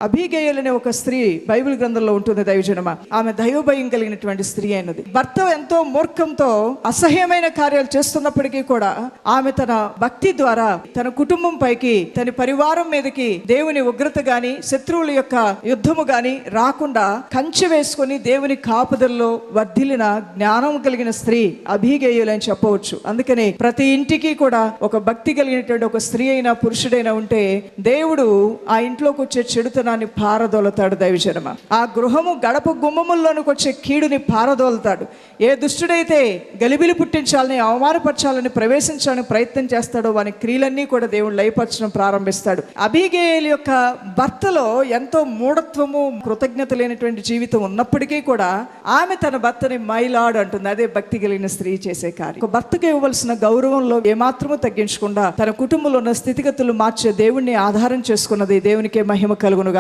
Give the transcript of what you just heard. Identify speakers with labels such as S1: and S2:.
S1: అబీగయల్ అనే ఒక స్త్రీ బైబిల్ గ్రంథంలో ఉంటుంది దైవజనమా. ఆమె దైవభయం కలిగినటువంటి స్త్రీ అయినది. భర్త ఎంతో మూర్ఖంతో అసహ్యమైన కార్యాలు చేస్తున్నప్పటికీ కూడా ఆమె తన భక్తి ద్వారా తన కుటుంబం పైకి, తన పరివారం మీదకి దేవుని ఉగ్రత గాని, శత్రువుల యొక్క యుద్ధము గాని రాకుండా కంచె వేసుకొని దేవుని కాపుదల్లో వర్ధిల్లిన జ్ఞానం కలిగిన స్త్రీ అబీగయల్ అని చెప్పవచ్చు. అందుకని ప్రతి ఇంటికి కూడా ఒక భక్తి కలిగినటువంటి ఒక స్త్రీ అయినా పురుషుడైనా ఉంటే దేవుడు ఆ ఇంట్లోకి వచ్చే చెడుతనాన్ని పారదోలతాడు దైవజనమ. ఆ గృహము గడప గుమ్మముల్లోనికి వచ్చే కీడుని పారదోలతాడు. ఏ దుష్టుడైతే గలిబిలి పుట్టించాలని, అవమానపరచాలని, ప్రవేశించాలని ప్రయత్నం చేస్తాడో వాని క్రియలన్నీ కూడా దేవుడు లయపరచడం ప్రారంభిస్తాడు. అబీగయల్ యొక్క భర్తలో ఎంతో మూఢత్వము, కృతజ్ఞత లేనటువంటి జీవితం ఉన్నప్పటికీ కూడా ఆమె తన భర్తని మైలాడు అంటుంది. అదే భక్తి కలిగిన స్త్రీ చేసే కార్యం. ఒక భర్తకు ఇవ్వవలసిన గౌరవంలో ఏమాత్రమూ తగ్గించకుండా తన కుటుంబంలో ఉన్న స్థితిగతులు మార్చే దేవుణ్ణి ఆధారం చేసుకున్నది. దేవునికే మహిమ కలుగునుగా.